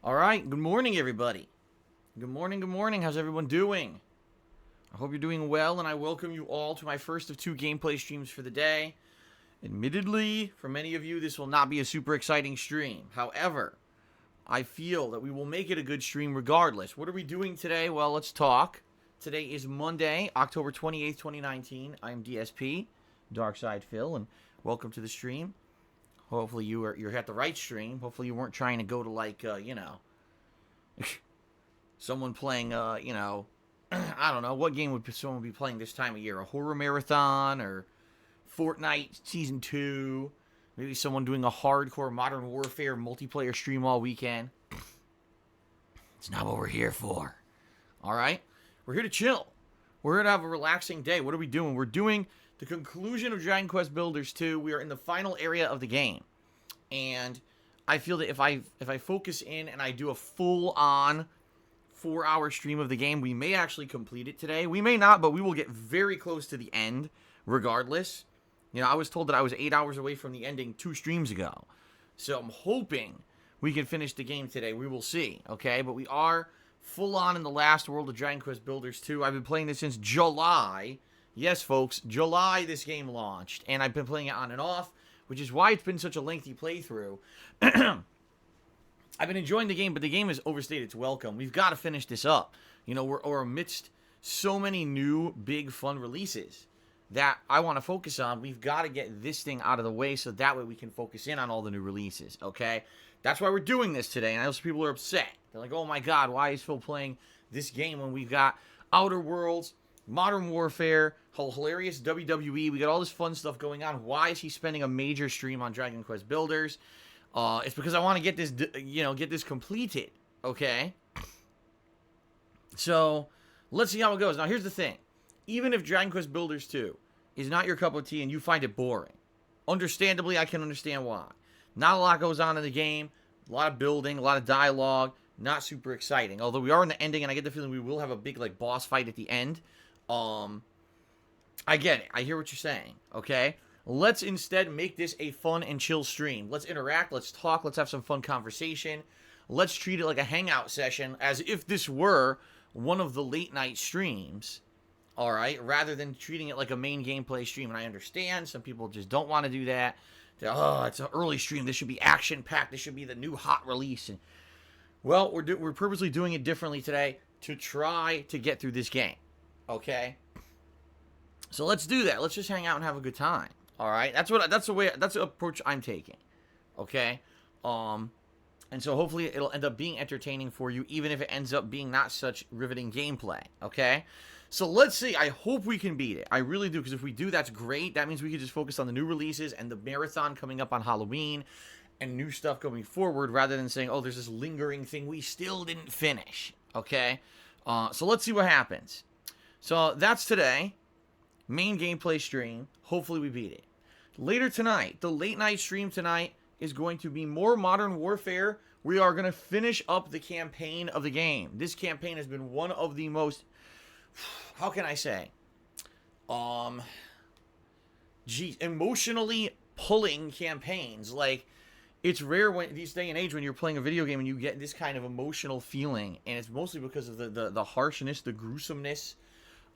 All right, good morning, everybody. Good morning, good morning. How's everyone doing? I hope you're doing well, and I welcome you all to my first of two gameplay streams for the day. Admittedly, for many of you, this will not be a super exciting stream. However, I feel that we will make it a good stream regardless. What are we doing today? Well, let's talk. Today is Monday, October 28th, 2019. I'm DSP, Darkside Phil, and welcome to the stream. Hopefully you're at the right stream. Hopefully you weren't trying to go to someone playing I don't know, what game would someone be playing this time of year? A horror marathon or Fortnite Season 2? Maybe someone doing a hardcore Modern Warfare multiplayer stream all weekend. It's not what we're here for. Alright? We're here to chill. We're here to have a relaxing day. What are we doing? We're doing the conclusion of Dragon Quest Builders 2. We are in the final area of the game. And I feel that if I focus in and I do a full-on 4-hour stream of the game, we may actually complete it today. We may not, but we will get very close to the end regardless. You know, I was told that I was 8 hours away from the ending 2 streams ago. So I'm hoping we can finish the game today. We will see, okay? But we are full-on in the last world of Dragon Quest Builders 2. I've been playing this since July. Yes, folks, July this game launched, and I've been playing it on and off, which is why it's been such a lengthy playthrough. I've been enjoying the game, but the game has overstayed its welcome. We've got to finish this up. You know, we're amidst so many new, big, fun releases that I want to focus on. We've got to get this thing out of the way so that way we can focus in on all the new releases, okay? That's why we're doing this today, and I know some people are upset. They're like, oh my god, why is Phil playing this game when we've got Outer Worlds, Modern Warfare, hilarious WWE, we got all this fun stuff going on. Why is he spending a major stream on Dragon Quest Builders? It's because I want to get this, get this completed, okay? So, let's see how it goes. Now, here's the thing. Even if Dragon Quest Builders 2 is not your cup of tea and you find it boring, understandably, I can understand why. Not a lot goes on in the game, a lot of building, a lot of dialogue, not super exciting. Although we are in the ending, and I get the feeling we will have a big, boss fight at the end. I get it. I hear what you're saying, okay? Let's instead make this a fun and chill stream. Let's interact, let's talk, let's have some fun conversation. Let's treat it like a hangout session as if this were one of the late night streams, alright? Rather than treating it like a main gameplay stream. And I understand some people just don't want to do that. Oh, it's an early stream. This should be action-packed. This should be the new hot release. And, well, we're purposely doing it differently today to try to get through this game, okay? So let's do that. Let's just hang out and have a good time. All right, that's the approach I'm taking. Okay, and so hopefully it'll end up being entertaining for you, even if it ends up being not such riveting gameplay. Okay, so let's see. I hope we can beat it. I really do, because if we do, that's great. That means we can just focus on the new releases and the marathon coming up on Halloween and new stuff going forward, rather than saying, oh, there's this lingering thing we still didn't finish. Okay, so let's see what happens. So that's today. Main gameplay stream. Hopefully we beat it. Later tonight, the late night stream tonight is going to be more Modern Warfare. We are going to finish up the campaign of the game. This campaign has been one of the most, how can I say, emotionally pulling campaigns. Like, it's rare when these day and age when you're playing a video game and you get this kind of emotional feeling, and it's mostly because of the harshness, the gruesomeness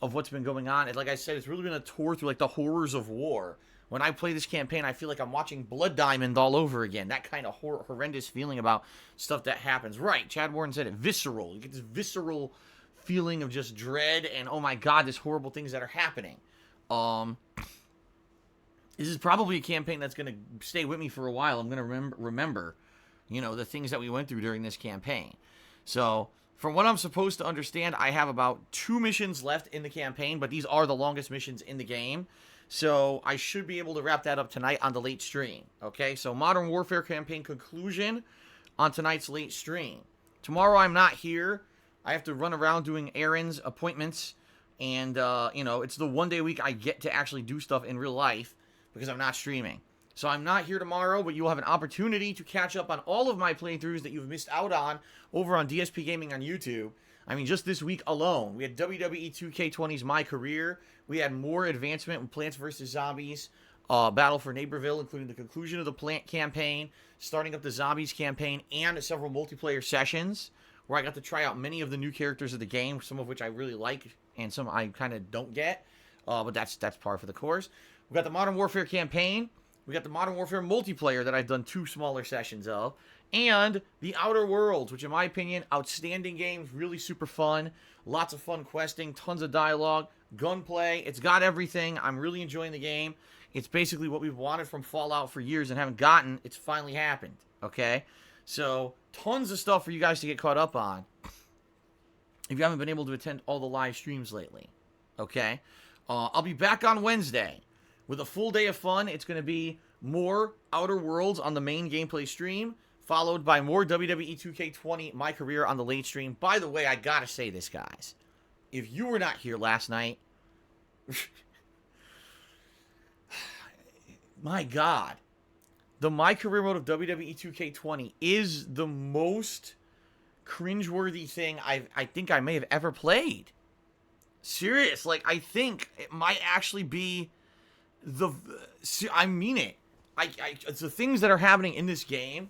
of what's been going on. And like I said, it's really been a tour through the horrors of war. When I play this campaign, I feel like I'm watching Blood Diamond all over again. That kind of horrendous feeling about stuff that happens. Right, Chad Warren said it, visceral. You get this visceral feeling of just dread and, oh my god, there's horrible things that are happening. This is probably a campaign that's going to stay with me for a while. I'm going to remember, the things that we went through during this campaign. So, from what I'm supposed to understand, I have about 2 missions left in the campaign, but these are the longest missions in the game. So I should be able to wrap that up tonight on the late stream. Okay, so Modern Warfare campaign conclusion on tonight's late stream. Tomorrow I'm not here. I have to run around doing errands, appointments, and, it's the one day a week I get to actually do stuff in real life because I'm not streaming. So I'm not here tomorrow, but you will have an opportunity to catch up on all of my playthroughs that you've missed out on over on DSPGaming on YouTube. I mean, just this week alone, we had WWE 2K20's My Career. We had more advancement with Plants vs. Zombies. Battle for Neighborville, including the conclusion of the plant campaign, starting up the zombies campaign, and several multiplayer sessions where I got to try out many of the new characters of the game, some of which I really like and some I kind of don't get. But that's par for the course. We got the Modern Warfare campaign. We got the Modern Warfare multiplayer that I've done 2 smaller sessions of. And the Outer Worlds, which in my opinion, outstanding games, really super fun. Lots of fun questing, tons of dialogue, gunplay. It's got everything. I'm really enjoying the game. It's basically what we've wanted from Fallout for years and haven't gotten. It's finally happened, okay? So, tons of stuff for you guys to get caught up on if you haven't been able to attend all the live streams lately, okay? I'll be back on Wednesday with a full day of fun. It's going to be more Outer Worlds on the main gameplay stream, followed by more WWE 2K20 My Career on the late stream. By the way, I gotta say this, guys. If you were not here last night, my God, the My Career mode of WWE 2K20 is the most cringeworthy thing I think I may have ever played. Serious, like, I think it might actually be I mean it. It's the things that are happening in this game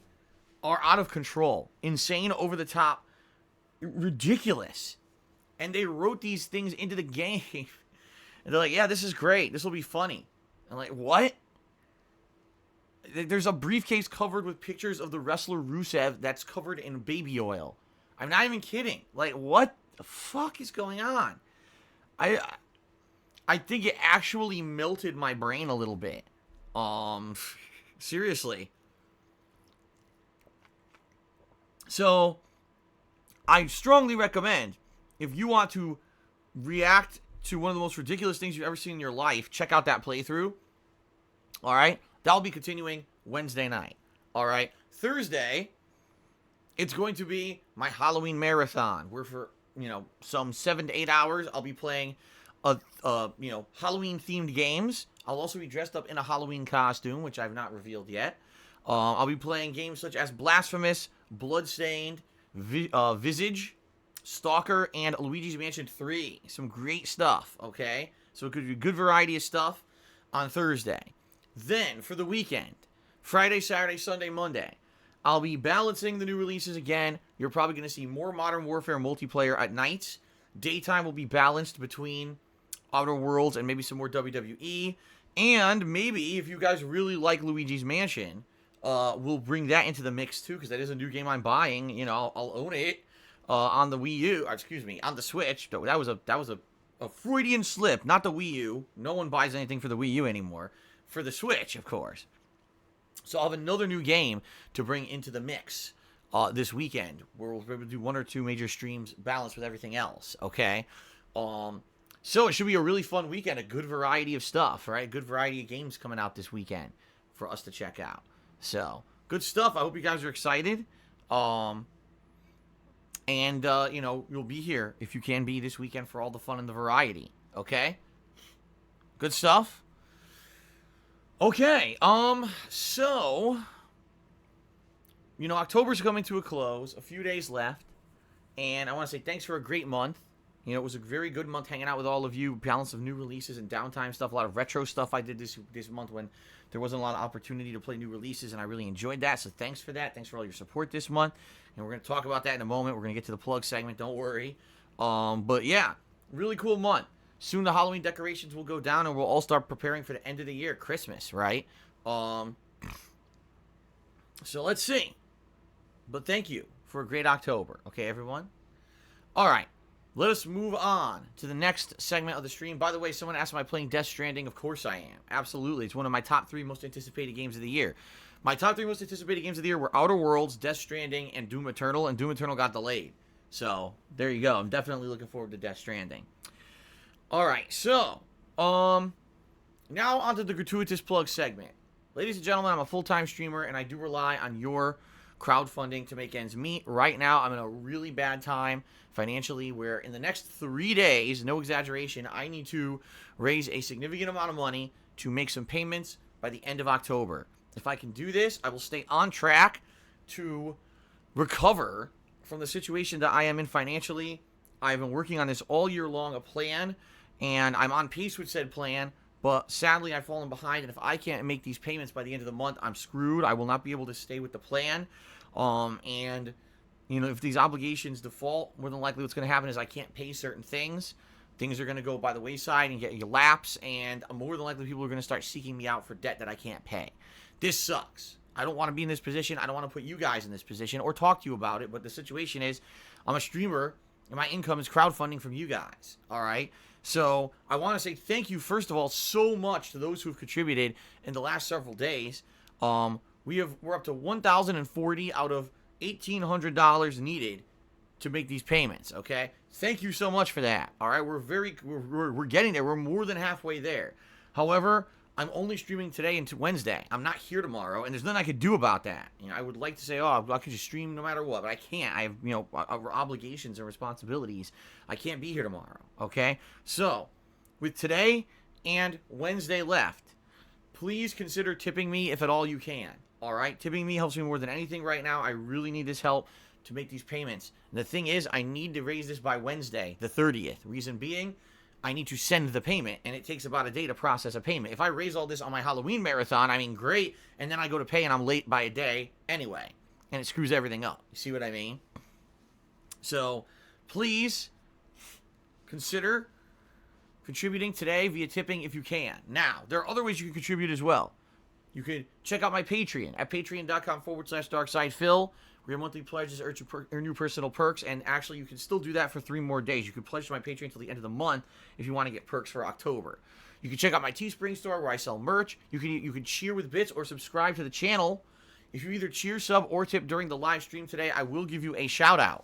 are out of control, insane, over the top, ridiculous. And they wrote these things into the game. And they're like, yeah, this is great. This will be funny. I'm like, what? There's a briefcase covered with pictures of the wrestler Rusev that's covered in baby oil. I'm not even kidding. Like, what the fuck is going on? I think it actually melted my brain a little bit. Seriously. So, I strongly recommend, if you want to react to one of the most ridiculous things you've ever seen in your life, check out that playthrough. Alright? That'll be continuing Wednesday night. Alright? Thursday, it's going to be my Halloween marathon, where for, some 7 to 8 hours, I'll be playing Halloween-themed games. I'll also be dressed up in a Halloween costume, which I've not revealed yet. I'll be playing games such as Blasphemous, Bloodstained, Visage, Stalker, and Luigi's Mansion 3. Some great stuff, okay? So it could be a good variety of stuff on Thursday. Then, for the weekend, Friday, Saturday, Sunday, Monday, I'll be balancing the new releases again. You're probably going to see more Modern Warfare multiplayer at night. Daytime will be balanced between Outer Worlds and maybe some more WWE. And maybe, if you guys really like Luigi's Mansion, we'll bring that into the mix too, because that is a new game I'm buying. I'll own it on the Wii U, on the Switch. That was a Freudian slip, not the Wii U. No one buys anything for the Wii U anymore. For the Switch, of course. So I'll have another new game to bring into the mix this weekend, where we'll be able to do 1 or 2 major streams balanced with everything else, okay? So it should be a really fun weekend, a good variety of stuff, right? A good variety of games coming out this weekend for us to check out. So, good stuff. I hope you guys are excited. You'll be here, if you can be, this weekend for all the fun and the variety, okay? Good stuff? Okay, October's coming to a close, a few days left, and I want to say thanks for a great month. It was a very good month hanging out with all of you, balance of new releases and downtime stuff, a lot of retro stuff I did this month when there wasn't a lot of opportunity to play new releases, and I really enjoyed that, so thanks for that. Thanks for all your support this month, and we're going to talk about that in a moment. We're going to get to the plug segment, don't worry. But yeah, really cool month. Soon the Halloween decorations will go down, and we'll all start preparing for the end of the year, Christmas, right? So let's see. But thank you for a great October, okay, everyone? All right, let us move on to the next segment of the stream. By the way, someone asked, am I playing Death Stranding? Of course I am. Absolutely. It's one of my top 3 most anticipated games of the year. My top 3 most anticipated games of the year were Outer Worlds, Death Stranding, and Doom Eternal, and Doom Eternal got delayed. So, there you go. I'm definitely looking forward to Death Stranding. Alright, so, now onto the gratuitous plug segment. Ladies and gentlemen, I'm a full-time streamer, and I do rely on your crowdfunding to make ends meet. Right now, I'm in a really bad time financially, where in the next 3 days, no exaggeration, I need to raise a significant amount of money to make some payments by the end of October. If I can do this, I will stay on track to recover from the situation that I am in financially. I've been working on this all year long, a plan, and I'm on pace with said plan, But sadly, I've fallen behind, and if I can't make these payments by the end of the month, I'm screwed. I will not be able to stay with the plan. And, you know, if these obligations default, more than likely what's going to happen is I can't pay certain things. Things are going to go by the wayside and get lapse, and more than likely people are going to start seeking me out for debt that I can't pay. This sucks. I don't want to be in this position. I don't want to put you guys in this position or talk to you about it, but the situation is I'm a streamer, and my income is crowdfunding from you guys, all right? So I want to say thank you, first of all, so much to those who have contributed in the last several days. We're up to $1,040 out of $1,800 needed to make these payments, okay? Thank you so much for that, all right? We're getting there. We're more than halfway there. However, I'm only streaming today into Wednesday. I'm not here tomorrow, and there's nothing I could do about that. You know, I would like to say, oh, I could just stream no matter what, but I can't. I have, you know, obligations and responsibilities. I can't be here tomorrow, okay? So, with today and Wednesday left, please consider tipping me if at all you can, all right? Tipping me helps me more than anything right now. I really need this help to make these payments. And the thing is, I need to raise this by Wednesday, the 30th. Reason being, I need to send the payment, and it takes about a day to process a payment. If I raise all this on my Halloween marathon, I mean, great, and then I go to pay and I'm late by a day anyway, and it screws everything up. You see what I mean? So, please consider contributing today via tipping if you can. Now, there are other ways you can contribute as well. You can check out my Patreon at patreon.com/DarkSidePhil, where your monthly pledges earn you personal perks, and actually you can still do that for 3 more days. You can pledge to my Patreon until the end of the month if you want to get perks for October. You can check out my Teespring store where I sell merch. You can cheer with bits or subscribe to the channel. If you either cheer, sub, or tip during the live stream today, I will give you a shout out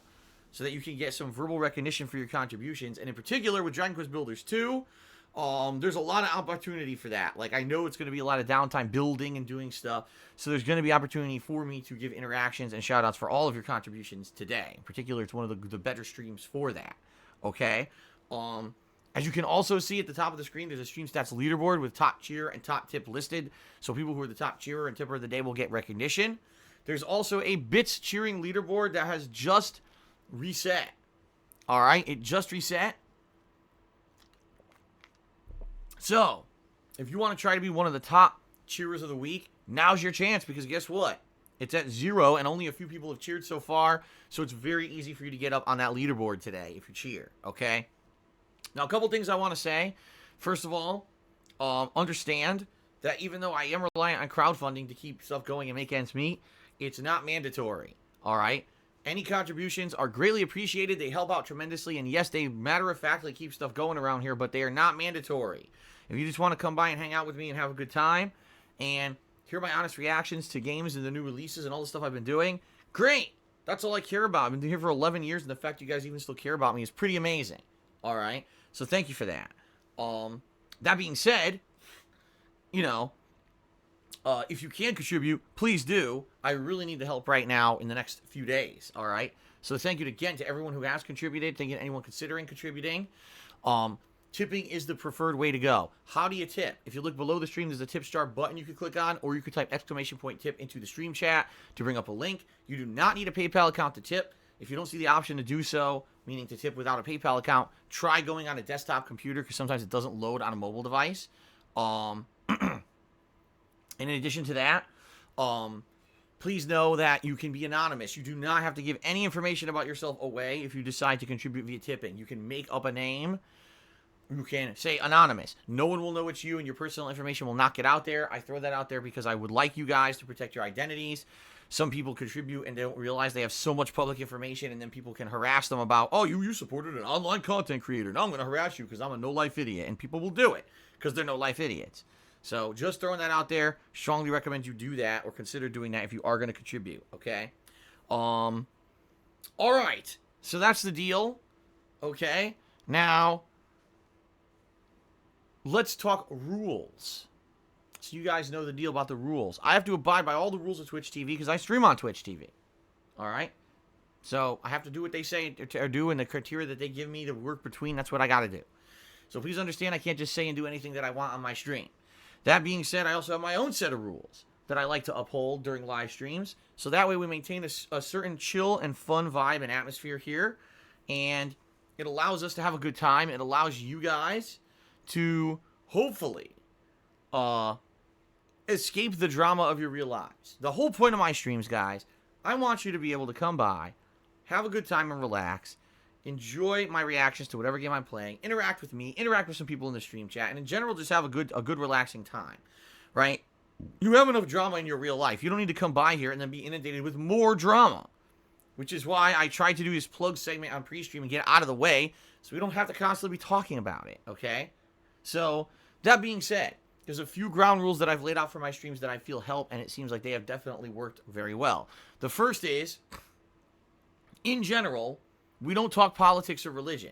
so that you can get some verbal recognition for your contributions. And in particular, with Dragon Quest Builders 2, there's a lot of opportunity for that. Like, I know it's going to be a lot of downtime building and doing stuff, so there's going to be opportunity for me to give interactions and shout outs for all of your contributions today. In particular, it's one of the better streams for that, okay? As you can also see at the top of the screen, there's a stream stats leaderboard with top cheer and top tip listed, so people who are the top cheerer and tipper of the day will get recognition. There's also a bits cheering leaderboard that has just reset. All right, it just reset. So, if you want to try to be one of the top cheerers of the week, now's your chance, because guess what? It's at 0, and only a few people have cheered so far, so it's very easy for you to get up on that leaderboard today if you cheer, okay? Now, a couple things I want to say. First of all, understand that even though I am reliant on crowdfunding to keep stuff going and make ends meet, it's not mandatory, all right? Any contributions are greatly appreciated. They help out tremendously, and yes, they matter-of-factly keep stuff going around here, but they are not mandatory. If you just want to come by and hang out with me and have a good time and hear my honest reactions to games and the new releases and all the stuff I've been doing, great. That's all I care about. I've been here for 11 years, and the fact you guys even still care about me is pretty amazing. All right? So thank you for that. That being said, you know, if you can contribute, please do. I really need the help right now in the next few days, all right? So thank you again to everyone who has contributed. Thank you to anyone considering contributing. Tipping is the preferred way to go. How do you tip? If you look below the stream, there's a tip star button you can click on, or you could type !tip into the stream chat to bring up a link. You do not need a PayPal account to tip. If you don't see the option to do so, meaning to tip without a PayPal account, try going on a desktop computer, because sometimes it doesn't load on a mobile device. And in addition to that, please know that you can be anonymous. You do not have to give any information about yourself away if you decide to contribute via tipping. You can make up a name. You can say anonymous. No one will know it's you, and your personal information will not get out there. I throw that out there because I would like you guys to protect your identities. Some people contribute and they don't realize they have so much public information, and then people can harass them about, oh, you supported an online content creator. Now I'm going to harass you because I'm a no-life idiot. And people will do it because they're no-life idiots. So just throwing that out there, strongly recommend you do that or consider doing that if you are going to contribute, okay? All right. So that's the deal, okay? Now, let's talk rules. So you guys know the deal about the rules. I have to abide by all the rules of Twitch TV because I stream on Twitch TV. All right? So I have to do what they say or do, and the criteria that they give me to work between, that's what I got to do. So please understand I can't just say and do anything that I want on my stream. That being said, I also have my own set of rules that I like to uphold during live streams. So that way we maintain a certain chill and fun vibe and atmosphere here. And it allows us to have a good time. It allows you guys to hopefully uh, escape the drama of your real lives. The whole point of my streams, guys, I want you to be able to come by, have a good time and relax, enjoy my reactions to whatever game I'm playing, interact with me, interact with some people in the stream chat, and in general, just have a good relaxing time, right? You have enough drama in your real life. You don't need to come by here and then be inundated with more drama, which is why I tried to do this plug segment on pre-stream and get it out of the way so we don't have to constantly be talking about it, okay? So, that being said, there's a few ground rules that I've laid out for my streams that I feel help, and it seems like they have definitely worked very well. The first is, in general, we don't talk politics or religion.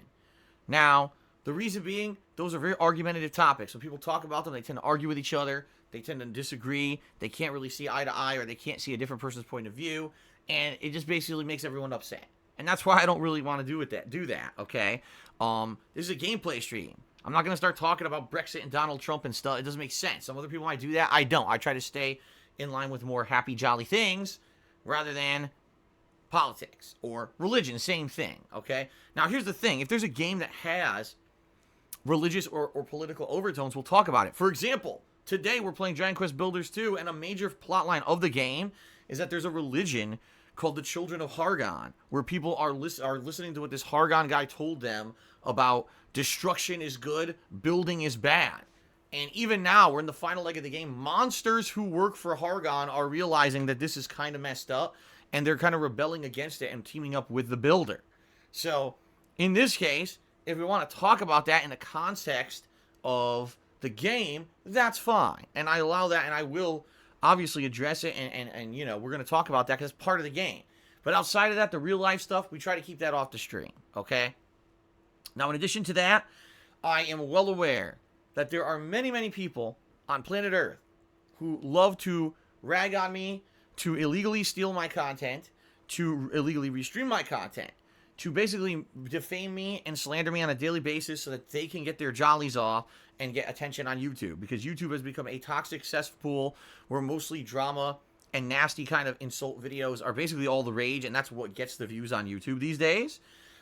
Now, the reason being, those are very argumentative topics. When people talk about them, they tend to argue with each other. They tend to disagree. They can't really see eye to eye, or they can't see a different person's point of view. And it just basically makes everyone upset. And that's why I don't really want to do that, okay? This is a gameplay stream. I'm not going to start talking about Brexit and Donald Trump and stuff. It doesn't make sense. Some other people might do that. I don't. I try to stay in line with more happy, jolly things rather than politics or religion. Same thing, okay? Now, here's the thing. If there's a game that has religious or political overtones, we'll talk about it. For example, today we're playing Dragon Quest Builders 2, and a major plotline of the game is that there's a religion called the Children of Hargon, where people are listening to what this Hargon guy told them about destruction is good, building is bad. And even now, we're in the final leg of the game, monsters who work for Hargon are realizing that this is kind of messed up, and they're kind of rebelling against it and teaming up with the builder. So, in this case, if we want to talk about that in the context of the game, that's fine. And I allow that, and I will obviously address it, and you know, we're going to talk about that because it's part of the game. But outside of that, the real life stuff, we try to keep that off the stream, okay? Now, in addition to that, I am well aware that there are many, many people on planet Earth who love to rag on me, to illegally steal my content, to illegally restream my content, to basically defame me and slander me on a daily basis so that they can get their jollies off and get attention on YouTube. Because YouTube has become a toxic cesspool where mostly drama and nasty kind of insult videos are basically all the rage, and that's what gets the views on YouTube these days.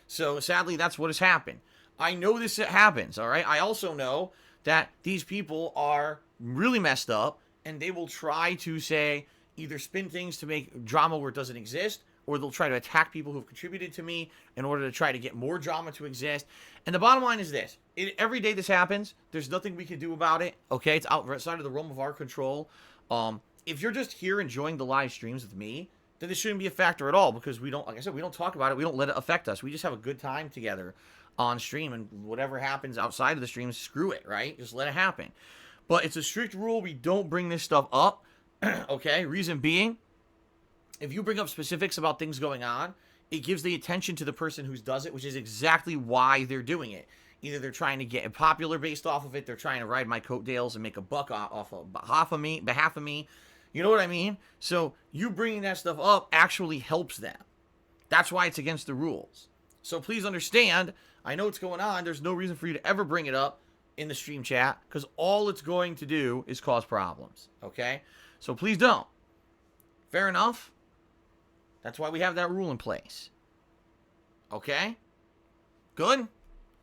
So sadly, that's what has happened. I know this happens, all right? I also know that these people are really messed up, and they will try to say, either spin things to make drama where it doesn't exist, or they'll try to attack people who have contributed to me in order to try to get more drama to exist. And the bottom line is this. Every day this happens, there's nothing we can do about it, okay? It's outside of the realm of our control. If you're just here enjoying the live streams with me, then this shouldn't be a factor at all, because we don't, like I said, we don't talk about it. We don't let it affect us. We just have a good time together on stream, and whatever happens outside of the stream, screw it, right? Just let it happen. But it's a strict rule. We don't bring this stuff up, okay? Reason being, if you bring up specifics about things going on, it gives the attention to the person who does it, which is exactly why they're doing it. Either they're trying to get popular based off of it, they're trying to ride my coattails and make a buck off of behalf of me. You know what I mean? So you bringing that stuff up actually helps them. That's why it's against the rules. So please understand, I know what's going on. There's no reason for you to ever bring it up in the stream chat, because all it's going to do is cause problems, okay? So please don't. Fair enough? That's why we have that rule in place. Okay? Good?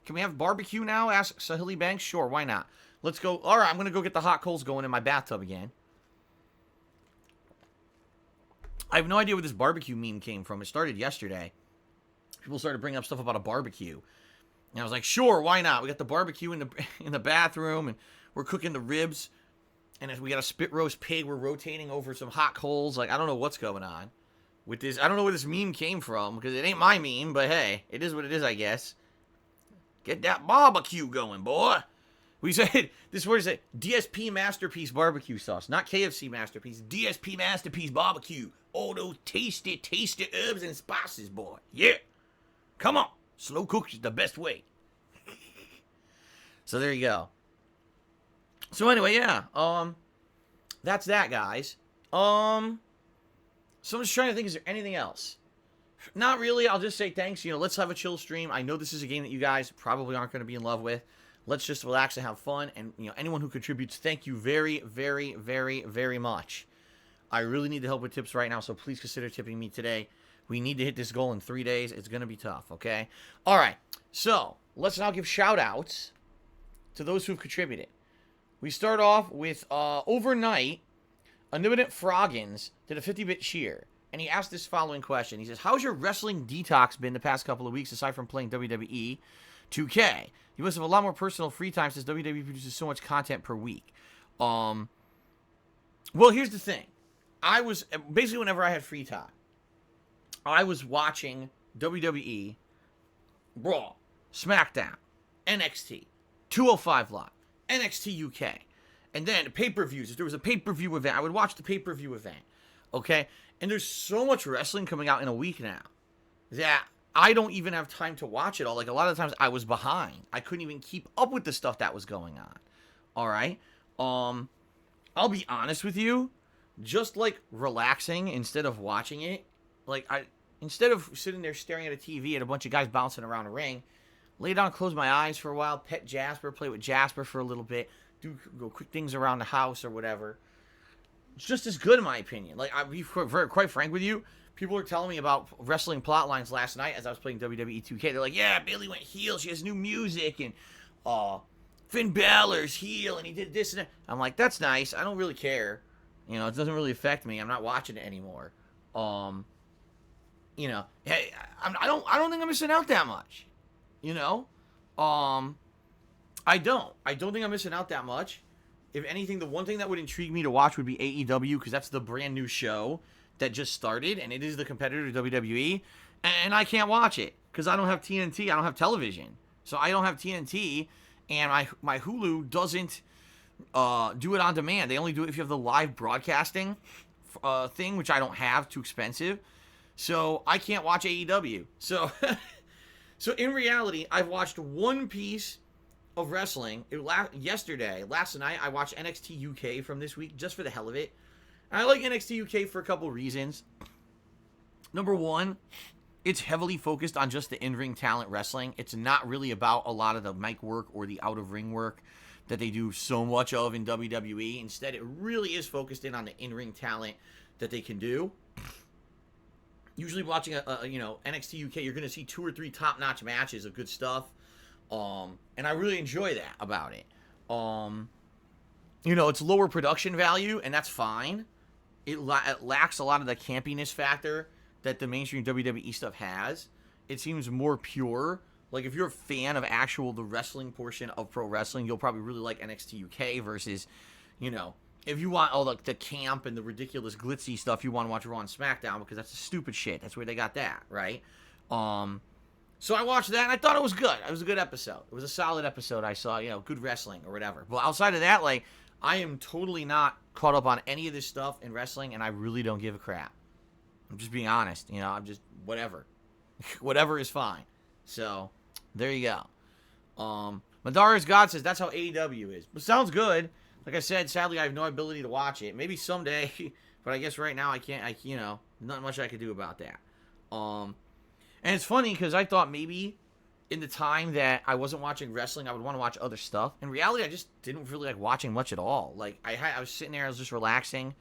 Can we have barbecue now? Ask Sahili Banks. Sure, why not? Let's go. All right, I'm going to go get the hot coals going in my bathtub again. I have no idea where this barbecue meme came from. It started yesterday. People started bringing up stuff about a barbecue. And I was like, sure, why not? We got the barbecue in the bathroom, and we're cooking the ribs. And we got a spit roast pig. We're rotating over some hot coals. Like, I don't know what's going on with this. I don't know where this meme came from, because it ain't my meme, but hey, it is what it is, I guess. Get that barbecue going, boy. We said, this word is a DSP Masterpiece barbecue sauce. Not KFC Masterpiece. DSP Masterpiece barbecue. All those tasty, tasty herbs and spices, boy. Yeah. Come on. Slow cook is the best way. So there you go. So anyway, yeah. That's that, guys. So I'm just trying to think, is there anything else? Not really. I'll just say thanks. You know, let's have a chill stream. I know this is a game that you guys probably aren't going to be in love with. Let's just relax and have fun. And, you know, anyone who contributes, thank you very, very, very, very much. I really need the help with tips right now, so please consider tipping me today. We need to hit this goal in 3 days. It's going to be tough, okay? All right. So, let's now give shout-outs to those who've contributed. We start off with overnight, Unlimited Froggins did a 50-bit cheer. And he asked this following question. He says, how's your wrestling detox been the past couple of weeks aside from playing WWE 2K? You must have a lot more personal free time since WWE produces so much content per week. Well, here's the thing. I was, basically whenever I had free time, I was watching WWE, Raw, SmackDown, NXT, 205 Live, NXT UK, and then pay-per-views. If there was a pay-per-view event, I would watch the pay-per-view event, okay? And there's so much wrestling coming out in a week now that I don't even have time to watch it all. Like, a lot of times I was behind. I couldn't even keep up with the stuff that was going on, all right? I'll be honest with you, just, like, relaxing instead of watching it, like, instead of sitting there staring at a TV and a bunch of guys bouncing around a ring, lay down, close my eyes for a while, pet Jasper, play with Jasper for a little bit, go quick things around the house or whatever. It's just as good in my opinion. Like, I'll be quite frank with you, people were telling me about wrestling plot lines last night as I was playing WWE 2K. They're like, yeah, Bayley went heel, she has new music, and Finn Balor's heel, and he did this and that. I'm like, that's nice, I don't really care. You know, it doesn't really affect me. I'm not watching it anymore. You know, hey, I don't think I'm missing out that much. You know, I don't think I'm missing out that much. If anything, the one thing that would intrigue me to watch would be AEW, because that's the brand new show that just started, and it is the competitor to WWE, and I can't watch it because I don't have TNT. I don't have television, so I don't have TNT, and my Hulu doesn't do it on demand. They only do it if you have the live broadcasting thing, which I don't have. Too expensive, so I can't watch AEW. So in reality, I've watched one piece of wrestling. Last night, I watched NXT UK from this week just for the hell of it. And I like NXT UK for a couple reasons. Number one, it's heavily focused on just the in-ring talent wrestling. It's not really about a lot of the mic work or the out-of-ring work that they do so much of in WWE. Instead, it really is focused in on the in-ring talent that they can do. Usually watching NXT UK, you're going to see 2 or 3 top-notch matches of good stuff. And I really enjoy that about it. It's lower production value, and that's fine. It lacks a lot of the campiness factor that the mainstream WWE stuff has. It seems more pure. Like, if you're a fan of the wrestling portion of pro wrestling, you'll probably really like NXT UK versus, if you want all the camp and the ridiculous glitzy stuff, you want to watch Raw and SmackDown because that's the stupid shit. That's where they got that, right? So I watched that, and I thought it was good. It was a good episode. It was a solid episode. I saw, good wrestling or whatever. But outside of that, like, I am totally not caught up on any of this stuff in wrestling, and I really don't give a crap. I'm just being honest. I'm just, whatever. Whatever is fine. So, there you go. Madara's God says that's how AEW is. But sounds good. Like I said, sadly, I have no ability to watch it. Maybe someday, but I guess right now I can't, not much I could do about that. And it's funny because I thought maybe in the time that I wasn't watching wrestling, I would want to watch other stuff. In reality, I just didn't really like watching much at all. Like, I was sitting there, I was just relaxing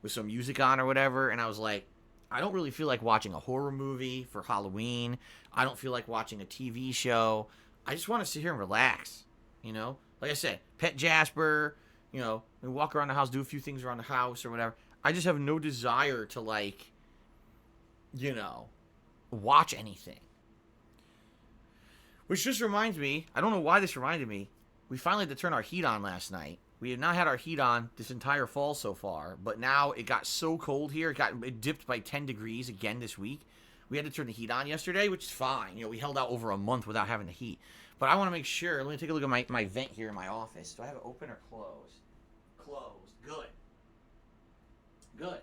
with some music on or whatever, and I was like, I don't really feel like watching a horror movie for Halloween. I don't feel like watching a TV show. I just want to sit here and relax, Like I said, pet Jasper, walk around the house, do a few things around the house or whatever. I just have no desire to, like, watch anything. Which just reminds me, I don't know why this reminded me, we finally had to turn our heat on last night. We have not had our heat on this entire fall so far, but now it got so cold here, it dipped by 10 degrees again this week. We had to turn the heat on yesterday, which is fine. We held out over a month without having the heat. But I want to make sure, let me take a look at my vent here in my office. Do I have it open or closed? Closed. Good. Good.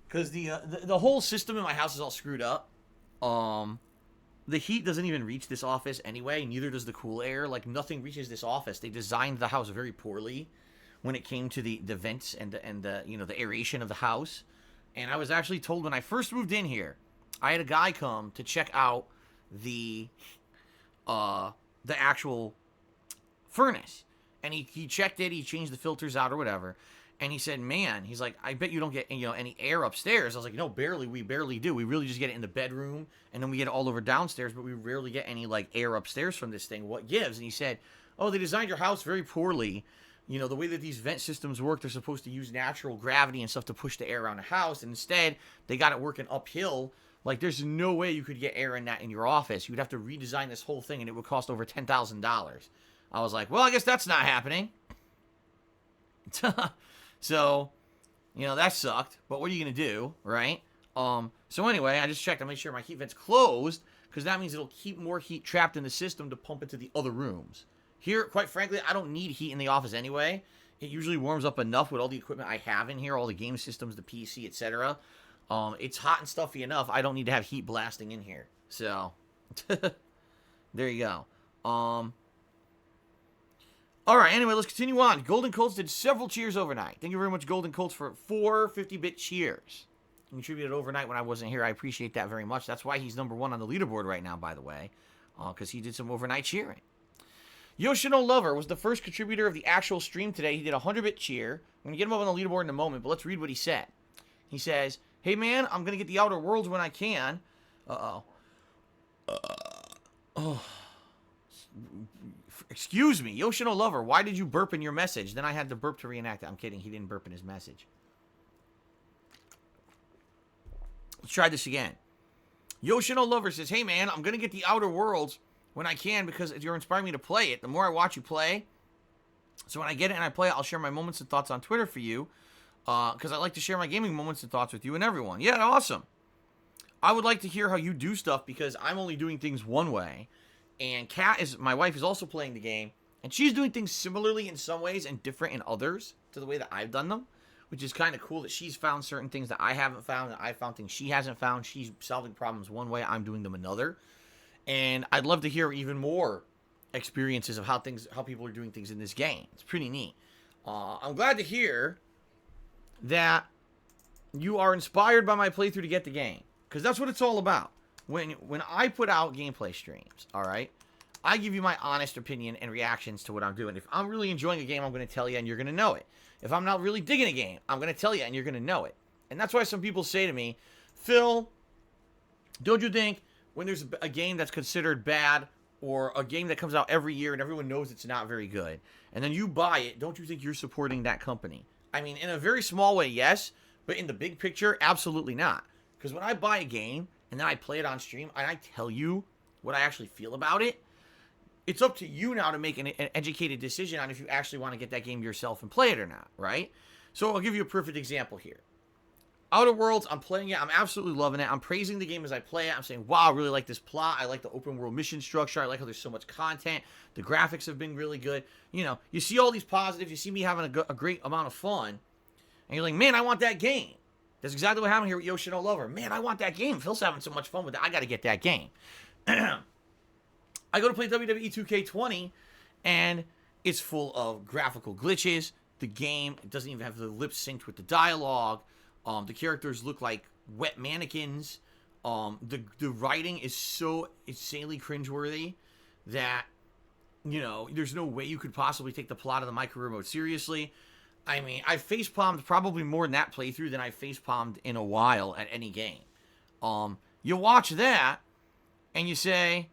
Because the whole system in my house is all screwed up. The heat doesn't even reach this office anyway. Neither does the cool air. Like, nothing reaches this office. They designed the house very poorly when it came to the vents and the aeration of the house. And I was actually told when I first moved in here, I had a guy come to check out the actual furnace. And he checked it. He changed the filters out or whatever. And he said, man, he's like, I bet you don't get, any air upstairs. I was like, no, barely. We barely do. We really just get it in the bedroom, and then we get it all over downstairs, but we rarely get any, like, air upstairs from this thing. What gives? And he said, oh, they designed your house very poorly. You know, the way that these vent systems work, they're supposed to use natural gravity and stuff to push the air around the house. And instead, they got it working uphill. Like, there's no way you could get air in that in your office. You'd have to redesign this whole thing, and it would cost over $10,000. I was like, well, I guess that's not happening. So, you know, that sucked. But what are you going to do, right? So anyway, I just checked to make sure my heat vent's closed, because that means it'll keep more heat trapped in the system to pump it to the other rooms. Here, quite frankly, I don't need heat in the office anyway. It usually warms up enough with all the equipment I have in here, all the game systems, the PC, etc. It's hot and stuffy enough. I don't need to have heat blasting in here. So, there you go. All right, anyway, let's continue on. Golden Colts did several cheers overnight. Thank you very much, Golden Colts, for 4 50-bit cheers. He contributed overnight when I wasn't here. I appreciate that very much. That's why he's number 1 on the leaderboard right now, by the way, because he did some overnight cheering. Yoshino Lover was the first contributor of the actual stream today. He did a 100-bit cheer. I'm going to get him up on the leaderboard in a moment, but let's read what he said. He says, hey, man, I'm going to get the Outer Worlds when I can. Excuse me, Yoshino Lover, why did you burp in your message? Then I had to burp to reenact it. I'm kidding. He didn't burp in his message. Let's try this again. Yoshino Lover says, hey, man, I'm going to get the Outer Worlds when I can because you're inspiring me to play it. The more I watch you play, so when I get it and I play it, I'll share my moments and thoughts on Twitter for you because I like to share my gaming moments and thoughts with you and everyone. Yeah, awesome. I would like to hear how you do stuff because I'm only doing things one way. And my wife, is also playing the game, and she's doing things similarly in some ways and different in others to the way that I've done them, which is kind of cool that she's found certain things that I haven't found, and I found things she hasn't found. She's solving problems one way, I'm doing them another. And I'd love to hear even more experiences of how people are doing things in this game. It's pretty neat. I'm glad to hear that you are inspired by my playthrough to get the game, because that's what it's all about. When I put out gameplay streams, all right, I give you my honest opinion and reactions to what I'm doing. If I'm really enjoying a game, I'm going to tell you, and you're going to know it. If I'm not really digging a game, I'm going to tell you, and you're going to know it. And that's why some people say to me, Phil, don't you think when there's a game that's considered bad or a game that comes out every year and everyone knows it's not very good, and then you buy it, don't you think you're supporting that company? I mean, in a very small way, yes, but in the big picture, absolutely not. Because when I buy a game and then I play it on stream and I tell you what I actually feel about it, it's up to you now to make an educated decision on if you actually want to get that game yourself and play it or not, right? So I'll give you a perfect example here. Outer Worlds, I'm playing it. I'm absolutely loving it. I'm praising the game as I play it. I'm saying, wow, I really like this plot. I like the open world mission structure. I like how there's so much content. The graphics have been really good. You know, you see all these positives. You see me having a great amount of fun. And you're like, man, I want that game. That's exactly what happened here with Yoshino Lover. Man, I want that game. Phil's having so much fun with it. I got to get that game. I go to play WWE 2K20, and it's full of graphical glitches. The game doesn't even have the lips synced with the dialogue. The characters look like wet mannequins. The writing is so insanely cringeworthy that, you know, there's no way you could possibly take the plot of the micro remote seriously. I mean, I facepalmed probably more in that playthrough than I facepalmed in a while at any game. You watch that, and you say,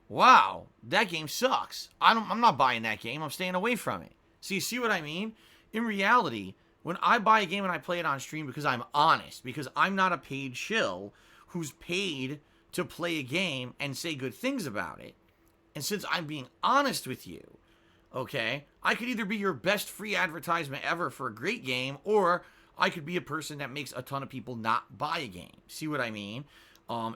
wow, that game sucks. I'm not buying that game. I'm staying away from it. So you see what I mean? In reality, when I buy a game and I play it on stream because I'm honest, because I'm not a paid shill who's paid to play a game and say good things about it, and since I'm being honest with you, okay, I could either be your best free advertisement ever for a great game, or I could be a person that makes a ton of people not buy a game. See what I mean?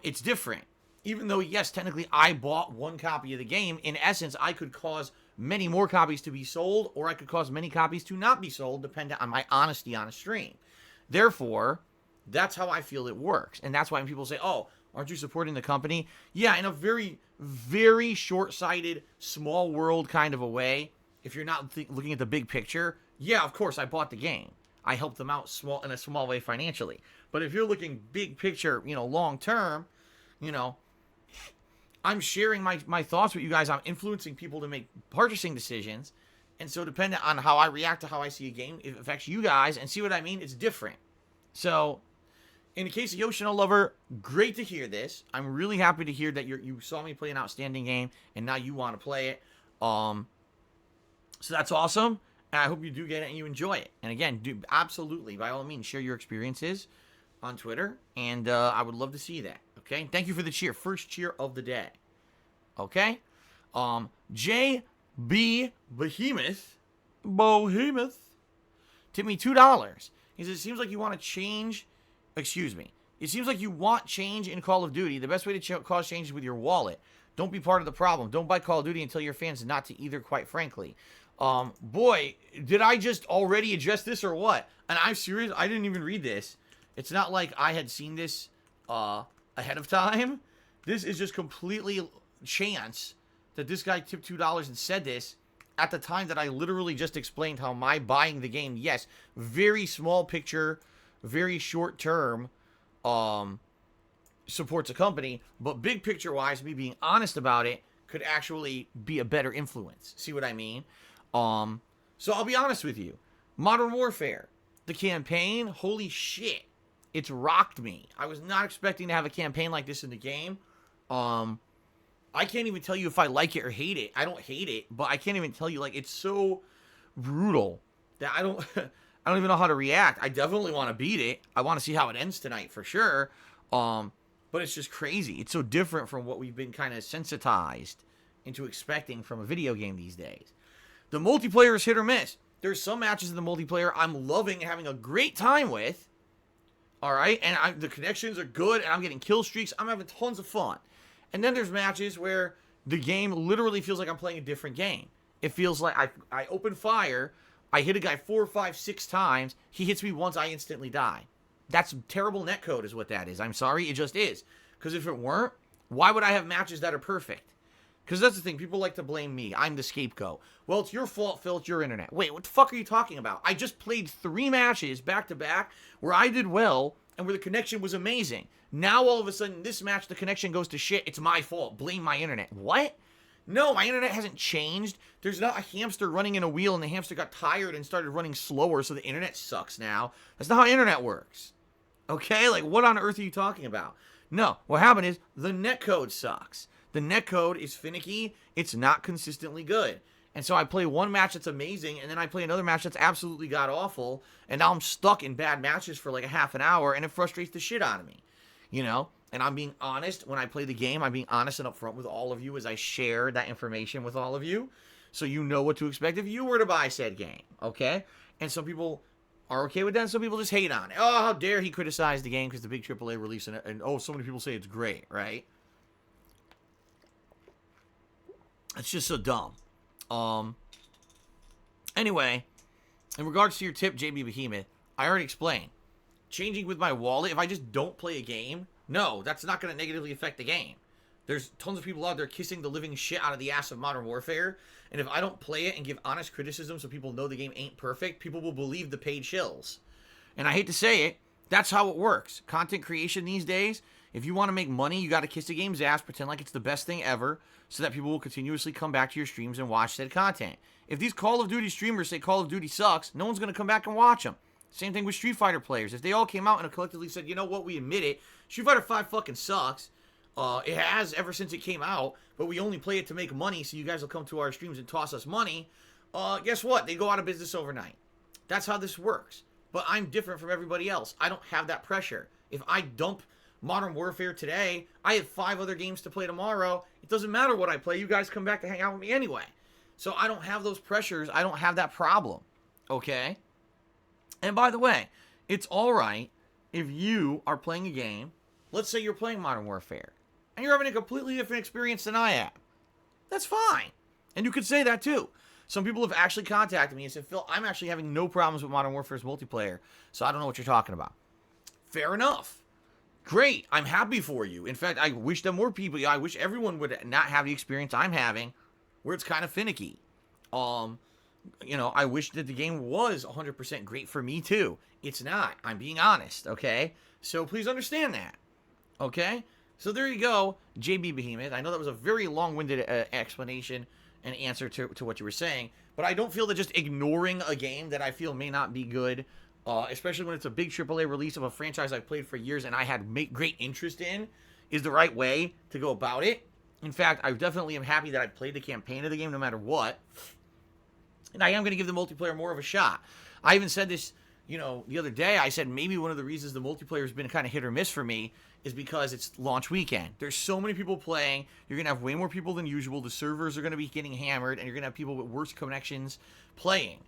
It's different. Even though, yes, technically I bought one copy of the game, in essence, I could cause many more copies to be sold, or I could cause many copies to not be sold, depending on my honesty on a stream. Therefore, that's how I feel it works. And that's why when people say, oh, aren't you supporting the company? Yeah, in a very, very short-sighted, small world kind of a way. If you're not looking at the big picture, yeah, of course, I bought the game. I helped them out in a small way financially. But if you're looking big picture, you know, long term, you know, I'm sharing my thoughts with you guys. I'm influencing people to make purchasing decisions. And so depending on how I react to how I see a game, it affects you guys. And see what I mean? It's different. So in the case of Yoshino Lover, great to hear this. I'm really happy to hear that you saw me play an outstanding game and now you want to play it. So that's awesome. And I hope you do get it and you enjoy it. And again, do absolutely, by all means, share your experiences on Twitter. And I would love to see that. Okay? Thank you for the cheer. First cheer of the day. Okay? JB Behemoth tipped me $2. He says, it seems like you want to change. Excuse me. It seems like you want change in Call of Duty. The best way to cause change is with your wallet. Don't be part of the problem. Don't buy Call of Duty and tell your fans not to either, quite frankly. Boy, did I just already address this or what? And I'm serious, I didn't even read this. It's not like I had seen this ahead of time. This is just completely chance that this guy tipped $2 and said this at the time that I literally just explained how my buying the game, yes, very small picture, very short term, supports a company, but big picture wise, me being honest about it could actually be a better influence. See what I mean? So I'll be honest with you. Modern Warfare, the campaign, holy shit, it's rocked me. I was not expecting to have a campaign like this in the game. I can't even tell you if I like it or hate it. I don't hate it, but I can't even tell you, like, it's so brutal that I don't I don't even know how to react. I definitely want to beat it. I want to see how it ends tonight for sure. But it's just crazy. It's so different from what we've been kind of sensitized into expecting from a video game these days. The multiplayer is hit or miss. There's some matches in the multiplayer I'm loving and having a great time with. All right, and the connections are good, and I'm getting kill streaks. I'm having tons of fun. And then there's matches where the game literally feels like I'm playing a different game. It feels like I open fire, I hit a guy 4, 5, 6 times, he hits me once, I instantly die. That's terrible netcode is what that is. I'm sorry, it just is. Because if it weren't, why would I have matches that are perfect? Because that's the thing, people like to blame me. I'm the scapegoat. Well, it's your fault, Phil, it's your internet. Wait, what the fuck are you talking about? I just played 3 matches back to back where I did well and where the connection was amazing. Now, all of a sudden, this match, the connection goes to shit. It's my fault. Blame my internet. What? No, my internet hasn't changed. There's not a hamster running in a wheel and the hamster got tired and started running slower, so the internet sucks now. That's not how internet works. Okay? Like, what on earth are you talking about? No, what happened is the netcode sucks. The netcode is finicky. It's not consistently good. And so I play one match that's amazing, and then I play another match that's absolutely god-awful, and now I'm stuck in bad matches for like a half an hour, and it frustrates the shit out of me. You know? And I'm being honest when I play the game. I'm being honest and upfront with all of you as I share that information with all of you, so you know what to expect if you were to buy said game, okay? And some people are okay with that, and some people just hate on it. Oh, how dare he criticize the game because the big AAA release, and oh, so many people say it's great, right? It's just so dumb. Anyway, in regards to your tip, JB Behemoth, I already explained. Changing with my wallet, if I just don't play a game, no, that's not going to negatively affect the game. There's tons of people out there kissing the living shit out of the ass of Modern Warfare, and if I don't play it and give honest criticism so people know the game ain't perfect, people will believe the paid shills. And I hate to say it, that's how it works. Content creation these days, if you want to make money, you got to kiss the game's ass, pretend like it's the best thing ever, so that people will continuously come back to your streams and watch said content. If these Call of Duty streamers say Call of Duty sucks, no one's going to come back and watch them. Same thing with Street Fighter players. If they all came out and collectively said, you know what, we admit it, Street Fighter 5 fucking sucks. It has ever since it came out, but we only play it to make money, so you guys will come to our streams and toss us money. Guess what? They go out of business overnight. That's how this works. But I'm different from everybody else. I don't have that pressure. If I dump Modern Warfare today, I have 5 other games to play tomorrow. It doesn't matter what I play. You guys come back to hang out with me anyway. So I don't have those pressures. I don't have that problem. Okay? And by the way, it's alright if you are playing a game, let's say you're playing Modern Warfare, and you're having a completely different experience than I am. That's fine. And you could say that too. Some people have actually contacted me and said, Phil, I'm actually having no problems with Modern Warfare's multiplayer, so I don't know what you're talking about. Fair enough. Great. I'm happy for you. In fact, I wish that more people, I wish everyone would not have the experience I'm having where it's kind of finicky. You know, I wish that the game was 100% great for me too. It's not. I'm being honest, okay? So please understand that, okay? So there you go, JB Behemoth. I know that was a very long-winded explanation and answer to what you were saying, but I don't feel that just ignoring a game that I feel may not be good, especially when it's a big AAA release of a franchise I've played for years and I had great interest in, is the right way to go about it. In fact, I definitely am happy that I played the campaign of the game no matter what. And I am going to give the multiplayer more of a shot. I even said this, the other day. I said maybe one of the reasons the multiplayer has been kind of hit or miss for me is because it's launch weekend. There's so many people playing. You're going to have way more people than usual. The servers are going to be getting hammered, and you're going to have people with worse connections playing.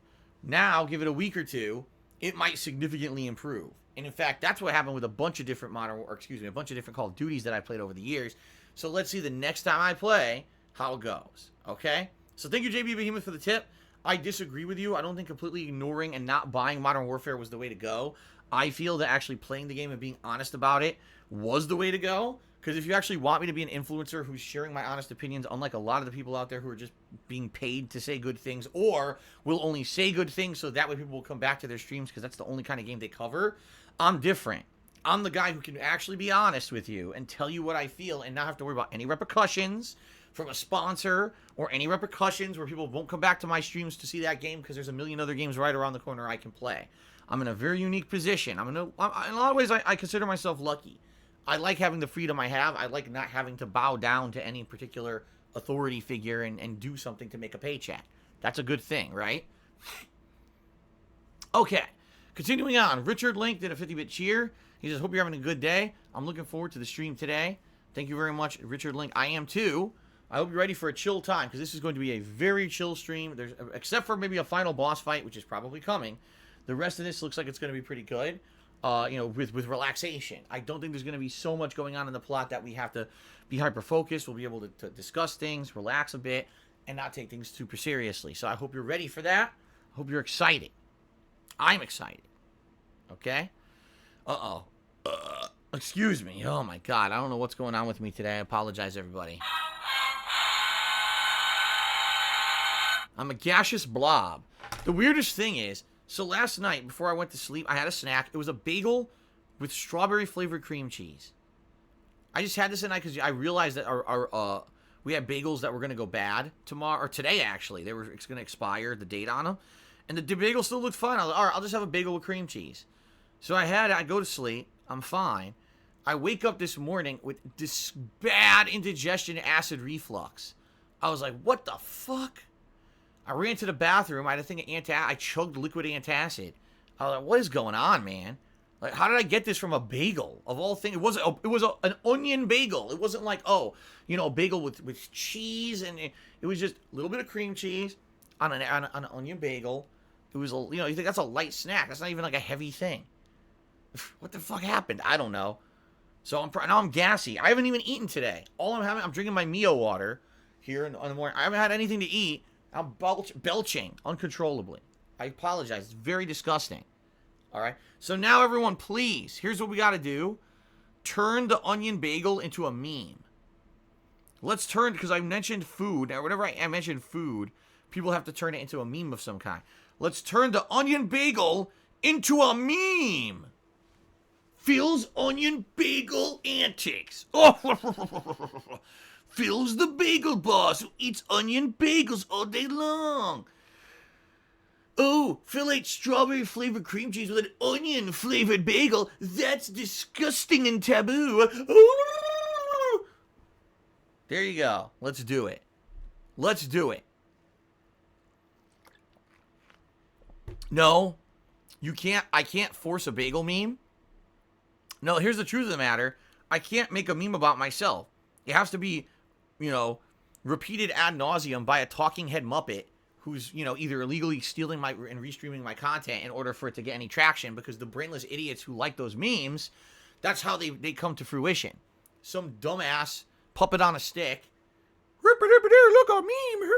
Now, give it a week or two, it might significantly improve. And in fact, that's what happened with a bunch of different a bunch of different Call of Duties that I played over the years. So let's see the next time I play how it goes. Okay? So thank you, JB Behemoth, for the tip. I disagree with you. I don't think completely ignoring and not buying Modern Warfare was the way to go. I feel that actually playing the game and being honest about it was the way to go. Because if you actually want me to be an influencer who's sharing my honest opinions, unlike a lot of the people out there who are just being paid to say good things, or will only say good things so that way people will come back to their streams because that's the only kind of game they cover, I'm different. I'm the guy who can actually be honest with you and tell you what I feel and not have to worry about any repercussions from a sponsor or any repercussions where people won't come back to my streams to see that game because there's a million other games right around the corner I can play. I'm in a very unique position. In a lot of ways, I consider myself lucky. I like having the freedom I have. I like not having to bow down to any particular authority figure and do something to make a paycheck. That's a good thing, right? Okay. Continuing on. Richard Link did a 50-bit cheer. He says, hope you're having a good day. I'm looking forward to the stream today. Thank you very much, Richard Link. I am too. I hope you're ready for a chill time because this is going to be a very chill stream. Except for maybe a final boss fight, which is probably coming. The rest of this looks like it's going to be pretty good. With relaxation. I don't think there's going to be so much going on in the plot that we have to be hyper-focused. We'll be able to discuss things, relax a bit, and not take things super seriously. So I hope you're ready for that. I hope you're excited. I'm excited. Okay? Uh-oh. Excuse me. Oh, my God. I don't know what's going on with me today. I apologize, everybody. I'm a gaseous blob. The weirdest thing is, so last night, before I went to sleep, I had a snack. It was a bagel with strawberry-flavored cream cheese. I just had this at night because I realized that we had bagels that were going to go bad tomorrow, or today, actually. It's going to expire, the date on them. And the bagel still looked fine. I was like, all right, I'll just have a bagel with cream cheese. So I go to sleep. I'm fine. I wake up this morning with this bad indigestion acid reflux. I was like, what the fuck? I ran to the bathroom. I had a thing of I chugged liquid antacid. I was like, what is going on, man? Like, how did I get this from a bagel? Of all things, it was an onion bagel. It wasn't like, a bagel with cheese. And it was just a little bit of cream cheese on an onion bagel. It was, you think that's a light snack. That's not even like a heavy thing. What the fuck happened? I don't know. So now I'm gassy. I haven't even eaten today. I'm drinking my Mio water here in the morning. I haven't had anything to eat. I'm belching uncontrollably. I apologize. It's very disgusting. All right. So now, everyone, please, here's what we got to do. Turn the onion bagel into a meme. Let's turn, because I mentioned food. Now, whenever I mention food, people have to turn it into a meme of some kind. Let's turn the onion bagel into a meme. Phil's onion bagel antics. Oh, Phil's the bagel boss who eats onion bagels all day long. Oh, Phil ate strawberry-flavored cream cheese with an onion-flavored bagel. That's disgusting and taboo. Ooh. There you go. Let's do it. Let's do it. No, you can't. I can't force a bagel meme. No, here's the truth of the matter. I can't make a meme about myself. It has to be, repeated ad nauseum by a talking head Muppet who's, either illegally stealing and restreaming my content in order for it to get any traction, because the brainless idiots who like those memes, that's how they come to fruition. Some dumbass puppet on a stick. Look, a meme.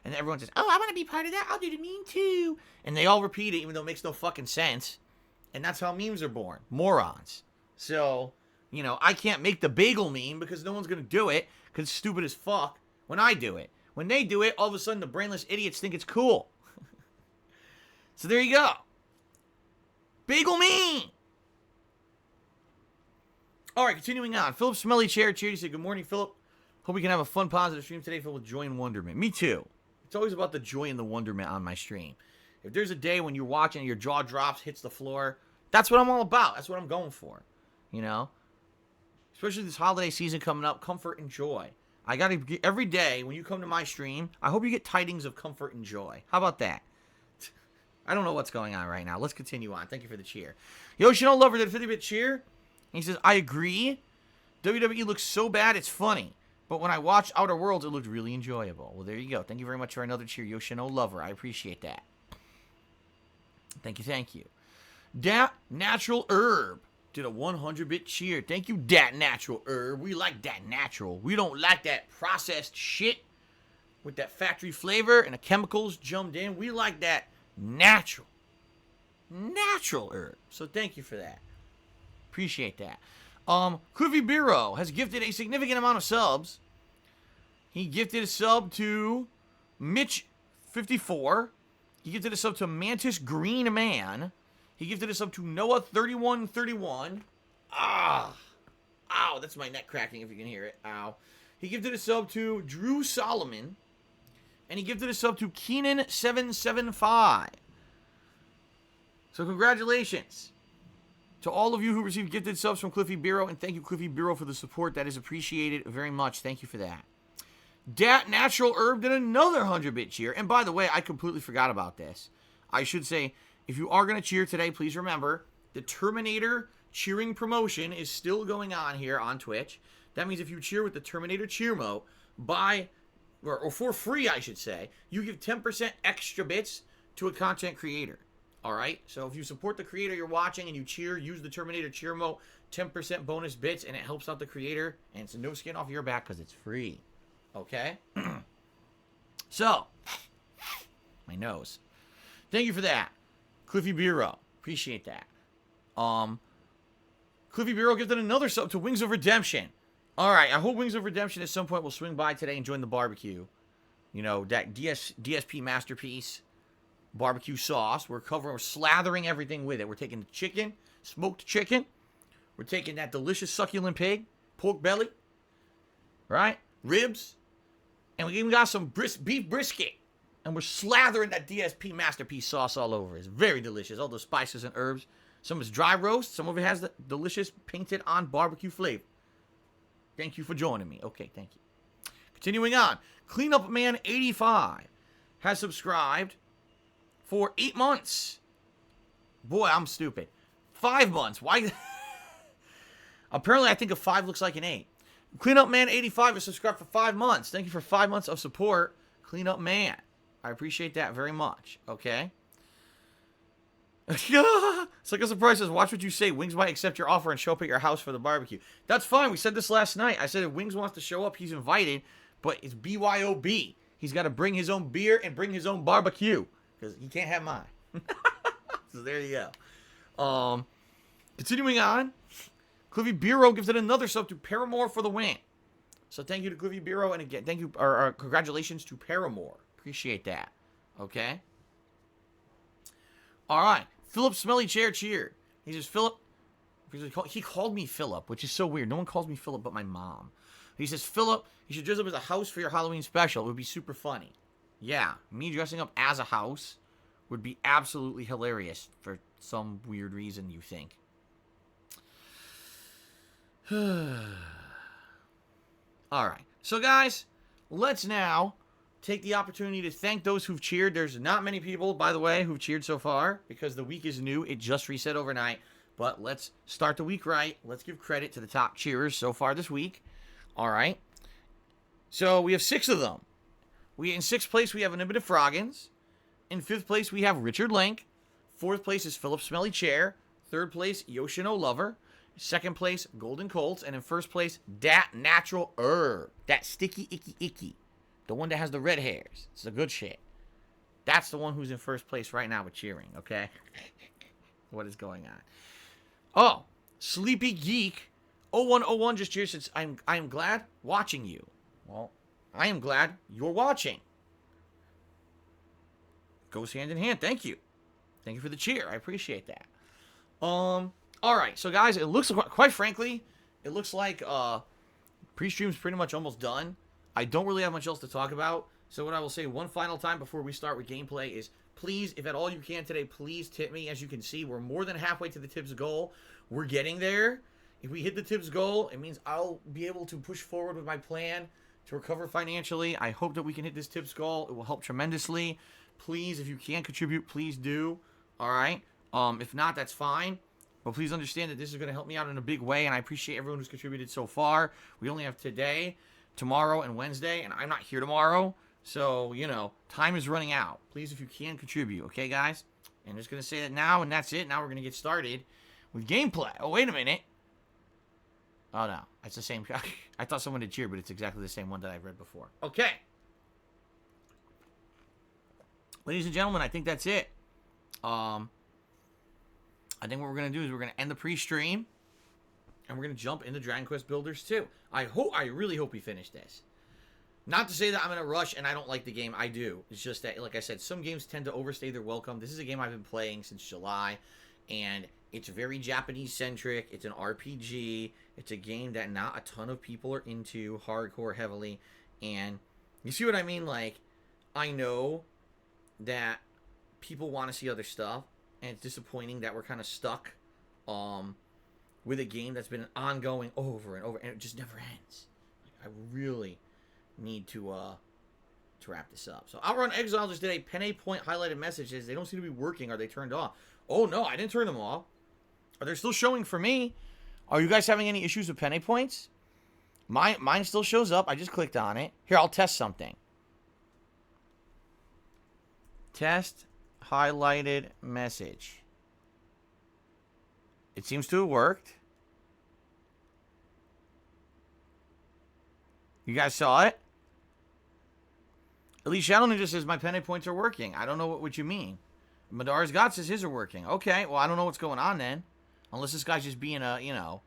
And everyone says, oh, I want to be part of that. I'll do the meme too. And they all repeat it even though it makes no fucking sense. And that's how memes are born. Morons. So, I can't make the bagel meme because no one's going to do it because it's stupid as fuck when I do it. When they do it, all of a sudden the brainless idiots think it's cool. So there you go. Bagel meme. All right, continuing on. Philip Smelly Chair Cheer. He said, good morning, Philip. Hope we can have a fun, positive stream today filled with joy and wonderment. Me too. It's always about the joy and the wonderment on my stream. If there's a day when you're watching and your jaw drops, hits the floor, that's what I'm all about. That's what I'm going for. Especially this holiday season coming up, comfort and joy. I gotta every day when you come to my stream, I hope you get tidings of comfort and joy. How about that? I don't know what's going on right now. Let's continue on. Thank you for the cheer. Yoshino Lover did a 50-bit cheer. He says, I agree. WWE looks so bad, it's funny. But when I watched Outer Worlds, it looked really enjoyable. Well, there you go. Thank you very much for another cheer, Yoshino Lover. I appreciate that. Thank you, thank you. Dat Natural Herb did a 100-bit cheer. Thank you, Dat Natural Herb. We like Dat Natural. We don't like that processed shit with that factory flavor and the chemicals jumped in. We like that natural herb. So thank you for that. Appreciate that. Cliffy Bureau has gifted a significant amount of subs. He gifted a sub to Mitch54. He gifted a sub to Mantis Green Man. He gifted a sub to Noah3131. Ow, that's my neck cracking if you can hear it. Ow. He gifted a sub to Drew Solomon. And he gifted a sub to Keenan775. So congratulations to all of you who received gifted subs from Cliffy Bureau. And thank you, Cliffy Bureau, for the support. That is appreciated very much. Thank you for that. Dat Natural Herb did another 100-bit cheer. And by the way, I completely forgot about this. I should say, if you are going to cheer today, please remember, the Terminator cheering promotion is still going on here on Twitch. That means if you cheer with the Terminator cheer mode, or for free, I should say, you give 10% extra bits to a content creator. All right? So if you support the creator you're watching and you cheer, use the Terminator cheer mode, 10% bonus bits, and it helps out the creator, and it's no skin off your back because it's free. Okay? So, my nose. Thank you for that, Cliffy Bureau. Appreciate that. Cliffy Bureau gifted another sub to Wings of Redemption. All right, I hope Wings of Redemption at some point will swing by today and join the barbecue. You know, that DSP masterpiece barbecue sauce. We're slathering everything with it. We're taking the chicken, smoked chicken. We're taking that delicious succulent pig, pork belly, right? Ribs. And we even got some beef brisket. And we're slathering that DSP masterpiece sauce all over. It's very delicious. All those spices and herbs. Some of it's dry roast. Some of it has the delicious painted on barbecue flavor. Thank you for joining me. Okay, thank you. Continuing on. Cleanup Man 85 has subscribed for 8 months. Boy, I'm stupid. 5 months. Why? Apparently, I think a 5 looks like an 8. Cleanup Man 85 has subscribed for 5 months. Thank you for 5 months of support, Cleanup Man. I appreciate that very much. Okay. It's like a surprise. Says, watch what you say. Wings might accept your offer and show up at your house for the barbecue. That's fine. We said this last night. I said if Wings wants to show up, he's invited. But it's BYOB. He's got to bring his own beer and bring his own barbecue. Because he can't have mine. So there you go. Continuing on. Cliffy Bureau gives it another sub to Paramore for the win. So thank you to Cliffy Bureau. And again, thank you, or congratulations to Paramore. Appreciate that. Okay. All right. Philip Smelly Chair cheered. He says, Philip. He called me Philip, which is so weird. No one calls me Philip but my mom. He says, Philip, you should dress up as a house for your Halloween special. It would be super funny. Yeah, me dressing up as a house would be absolutely hilarious for some weird reason, you think. All right. So, guys, let's now take the opportunity to thank those who've cheered. There's not many people, by the way, who've cheered so far because the week is new. It just reset overnight. But let's start the week right. Let's give credit to the top cheerers so far this week. All right. So we have 6 of them. In 6th place, we have Unlimited Froggins. In 5th place, we have Richard Link. 4th place is Philip Smelly Chair. 3rd place, Yoshino Lover. 2nd place, Golden Colts. And in 1st place, Dat Natural Herb. That sticky, icky. The one that has the red hairs. It's a good shit. That's the one who's in 1st place right now with cheering, okay? What is going on? Oh, Sleepy Geek 0101 just cheered since I am glad watching you. Well, I am glad you're watching. Goes hand in hand. Thank you. Thank you for the cheer. I appreciate that. All right. So, guys, it looks, quite frankly, it looks like pre-stream's pretty much almost done. I don't really have much else to talk about. So what I will say one final time before we start with gameplay is, please, if at all you can today, please tip me. As you can see, we're more than halfway to the tips goal. We're getting there. If we hit the tips goal, it means I'll be able to push forward with my plan to recover financially. I hope that we can hit this tips goal. It will help tremendously. Please, if you can contribute, please do. All right. If not, that's fine. But please understand that this is going to help me out in a big way, and I appreciate everyone who's contributed so far. We only have today, tomorrow, and Wednesday, and I'm not here tomorrow. So, you know, time is running out. Please, if you can, contribute. Okay, guys? And I'm just going to say that now, and that's it. Now we're going to get started with gameplay. Oh, wait a minute. Oh, no. It's the same. I thought someone had cheered, but it's exactly the same one that I've read before. Okay. Ladies and gentlemen, I think that's it. I think what we're going to do is we're going to end the pre-stream, and we're going to jump into Dragon Quest Builders 2. I really hope we finish this. Not to say that I'm in a rush and I don't like the game. I do. It's just that, like I said, some games tend to overstay their welcome. This is a game I've been playing since July, and it's very Japanese-centric. It's an RPG. It's a game that not a ton of people are into hardcore heavily, and you see what I mean? Like, I know that people want to see other stuff, and it's disappointing that we're kind of stuck with a game that's been ongoing over and over, and it just never ends. Like, I really need to wrap this up. So Outrun Exile just did a Penne Point highlighted messages. They don't seem to be working. Are they turned off? Oh, no, I didn't turn them off. Are they still showing for me? Are you guys having any issues with Penne Points? Mine still shows up. I just clicked on it. Here, I'll test something. Test highlighted message. It seems to have worked. You guys saw it? At least Shadow Ninja says my Penne Points are working. I don't know what you mean. Madar's God says his are working. Okay, well, I don't know what's going on then. Unless this guy's just being a, you know,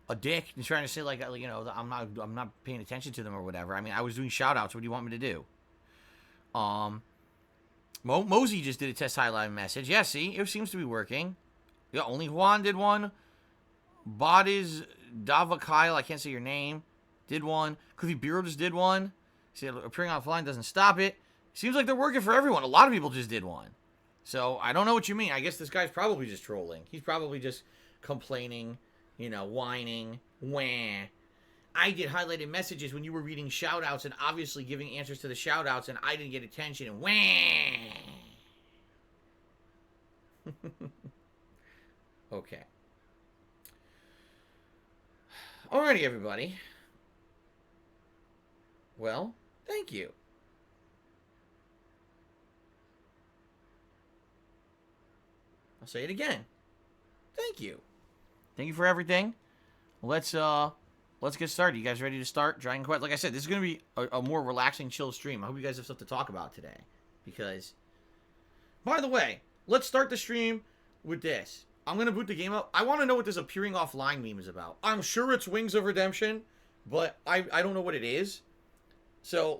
a dick and trying to say, like, you know, I'm not paying attention to them or whatever. I mean, I was doing shout-outs. What do you want me to do? Mosey just did a test highlight message. Yeah, see? It seems to be working. Yeah, only Juan did one. Bodiz Davakyle, I can't say your name, did one. Cliffy Bureau just did one. See, appearing offline doesn't stop it. Seems like they're working for everyone. A lot of people just did one. So, I don't know what you mean. I guess this guy's probably just trolling. He's probably just complaining, you know, whining. Wah. I did highlighted messages when you were reading shoutouts and obviously giving answers to the shoutouts, and I didn't get attention. And wah. Okay. Alrighty, everybody. Well, thank you. I'll say it again. Thank you. Thank you for everything. Let's get started. You guys ready to start Dragon Quest? Like I said, this is going to be a more relaxing, chill stream. I hope you guys have stuff to talk about today. Because, by the way, let's start the stream with this. I'm going to boot the game up. I want to know what this appearing offline meme is about. I'm sure it's Wings of Redemption, but I don't know what it is. So,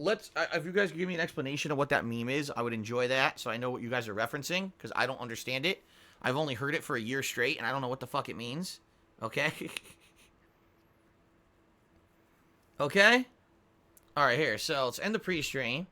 if you guys give me an explanation of what that meme is, I would enjoy that, so I know what you guys are referencing, because I don't understand it. I've only heard it for a year straight, and I don't know what the fuck it means. Okay? Okay? Alright, here. So, let's end the pre-stream.